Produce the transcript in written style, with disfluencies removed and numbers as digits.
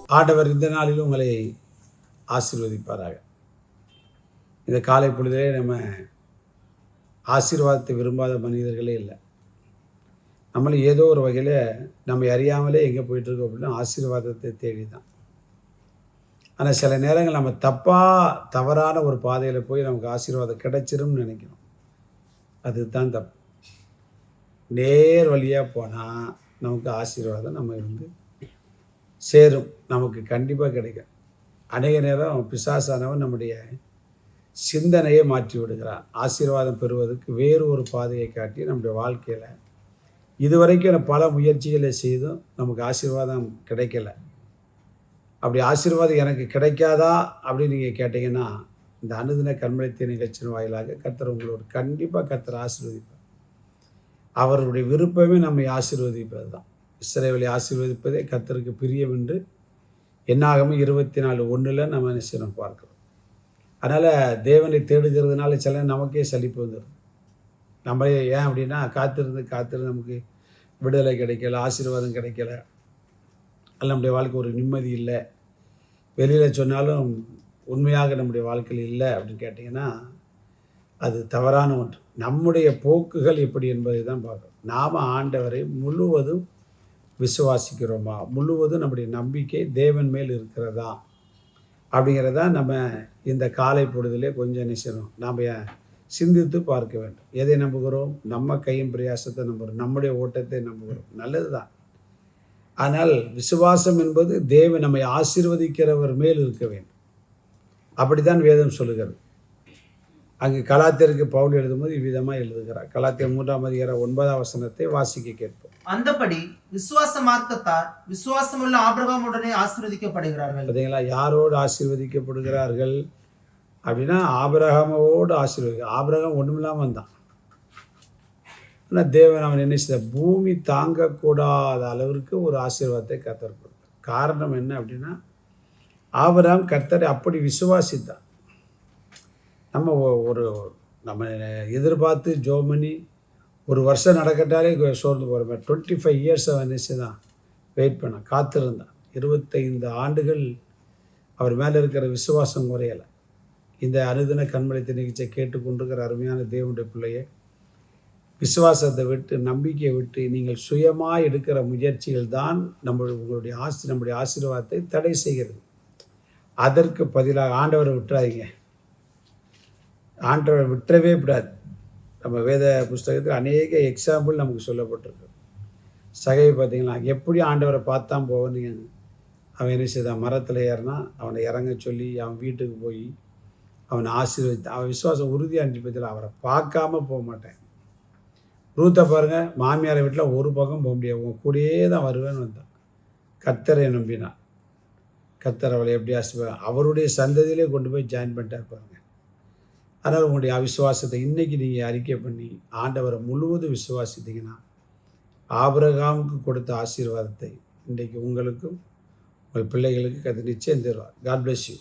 ஆண்டவர் இந்த நாளில் உங்களை ஆசீர்வதிப்பாராக. இந்த காலை பொழுதிலே நம்ம ஆசீர்வாதத்தை விரும்பாத மனிதர்களே இல்லை. நம்மளும் ஏதோ ஒரு வகையில் நம்ம அறியாமலே எங்கே போயிட்டுருக்கோம் அப்படின்னா ஆசீர்வாதத்தை தேடி தான். ஆனால் சில நேரங்கள் நம்ம தவறான ஒரு பாதையில் போய் நமக்கு ஆசீர்வாதம் கிடைச்சிரும்னு நினைக்கிறோம். அதுதான் தப்பு. நேர் வழியாக போனால் நமக்கு ஆசீர்வாதம் நம்ம இருந்து சேரும், நமக்கு கண்டிப்பாக கிடைக்கும். அநேக நேரம் பிசாசானவன் நம்முடைய சிந்தனையை மாற்றி விடுகிறான். ஆசீர்வாதம் பெறுவதற்கு வேறு ஒரு பாதையை காட்டி நம்முடைய வாழ்க்கையில் இதுவரைக்கும் பல முயற்சிகளை செய்தும் நமக்கு ஆசீர்வாதம் கிடைக்கல. அப்படி ஆசீர்வாதம் எனக்கு கிடைக்காதா அப்படின்னு நீங்கள் கேட்டிங்கன்னா, இந்த அனுதின கண்மலைத்தேன் நிகழ்ச்சியின் வாயிலாக கர்த்தர் உங்களோட கண்டிப்பாக கர்த்தர் ஆசீர்வதிப்பார். அவருடைய விருப்பமே நம்மை ஆசீர்வதிப்பது தான். இஸ்ரவேலை ஆசீர்வதிப்பதே கர்த்தருக்கு பிரியம் என்று என்னாகமம் 24:1 நம்ம நிச்சயம் பார்க்கிறோம். அதனால் தேவனை தேடுகிறதுனால சில நமக்கே சலிப்பு வந்துடும். நம்மளே ஏன் அப்படின்னா காத்திருந்து நமக்கு விடுதலை கிடைக்கல, ஆசீர்வாதம் கிடைக்கல, அல்ல நம்முடைய வாழ்க்கை ஒரு நிம்மதி இல்லை, வெளியில் சொன்னாலும் உண்மையாக நம்முடைய வாழ்க்கையில் இல்லை அப்படின்னு கேட்டிங்கன்னா அது தவறான ஒன்று. நம்முடைய போக்குகள் எப்படி என்பதை தான் பார்க்கணும். நாம் ஆண்டவரை முழுவதும் விசுவாசிக்கிறோமா, முழுவதும் நம்முடைய நம்பிக்கை தேவன் மேல் இருக்கிறதா அப்படிங்கிறதா நம்ம இந்த காலை பொழுதிலே கொஞ்சம் நிச்சயம் நாம் சிந்தித்து பார்க்க வேண்டும். எதை நம்புகிறோம்? நம்ம கையின் பிரயாசத்தை நம்புகிறோம், நம்முடைய ஓட்டத்தை நம்புகிறோம், நல்லது தான். ஆனால் விசுவாசம் என்பது தேவன் நம்மை ஆசீர்வதிக்கிறவர் மேல் இருக்க வேண்டும். அப்படித்தான் வேதம் சொல்லுகிறது. அங்கு கலாத்தியருக்கு பவுல் எழுதும்போது இவ்விதமாக எழுதுகிறார். கலாத்தியர் 3:9 வாசிக்க கேட்போம். அந்தபடி விசுவாச மார்க்கத்தார் விசுவாசமுள்ள ஆபிரகாமுடனே ஆசீர்வதிக்கப்படுகிறார்கள். பார்த்தீங்களா? யாரோடு ஆசீர்வதிக்கப்படுகிறார்கள் அப்படின்னா ஆபிரகாமோடு ஆபிரகாம் ஒன்றுமில்லாமல் வந்தான். ஆனால் தேவன் அவன் என்ன செய்த, பூமி தாங்கக்கூடாத அளவிற்கு ஒரு ஆசீர்வாதத்தை கர்த்தர் கொடுத்தார். காரணம் என்ன அப்படின்னா ஆபிரகாம் கர்த்தரை அப்படி விசுவாசித்தான். நம்ம எதிர்பார்த்து ஜோம் பண்ணி ஒரு வருஷம் நடக்கட்டாலே சோர்ந்து போகிற மாதிரி 25 இயர்ஸ் அவன் நினச்சி தான் வெயிட் பண்ணான், காத்திருந்தான். 25 ஆண்டுகள் அவர் மேலே இருக்கிற விசுவாசம் குறையலை. இந்த அனுதின கண்மலைத்தேன் நிகழ்ச்சியை கேட்டுக்கொண்டிருக்கிற அருமையான தேவனுடைய பிள்ளையை, விசுவாசத்தை விட்டு நம்பிக்கையை விட்டு நீங்கள் சுயமாக எடுக்கிற முயற்சிகள் தான் நம்முடைய ஆசீர்வாதத்தை தடை செய்கிறது. அதற்கு பதிலாக ஆண்டவரை விட்டுறாதீங்க. ஆண்டவரை விட்டுறவே விடாது. நம்ம வேத புஸ்தகத்தில் அநேக எக்ஸாம்பிள் நமக்கு சொல்லப்பட்டிருக்கு. சகை பார்த்தீங்களா, எப்படி ஆண்டவரை பார்த்தான் போவன்னு. அவன் என்ன செய்தான், மரத்தில் ஏறினா அவனை இறங்க சொல்லி அவன் வீட்டுக்கு போய் அவனை ஆசீர்வதித்து அவன் விசுவாசம் உறுதியாக அனுப்பதில் அவரை பார்க்காம போக மாட்டேன். ரூத்தை பாருங்கள், மாமியாரை வீட்டில் ஒரு பக்கம் போக முடியாது, உன் கூடயே தான் வருவேன்னு வந்தான். கர்த்தரை நம்பினான். கர்த்தர் அவளை எப்படி ஆசீர்வாதம் அவருடைய சந்ததியிலே கொண்டு போய் ஜாயின் பண்ணிட்டார் பாருங்க. அதனால் உங்களுடைய அவிசுவாசத்தை இன்றைக்கி நீங்கள் அறிக்கை பண்ணி ஆண்டவரை முழுவதும் விசுவாசித்தீங்கன்னா ஆபிரகாமுக்கு கொடுத்த ஆசீர்வாதத்தை இன்றைக்கு உங்களுக்கும் உங்கள் பிள்ளைகளுக்கு அது நிச்சயம் தருவார். God bless you.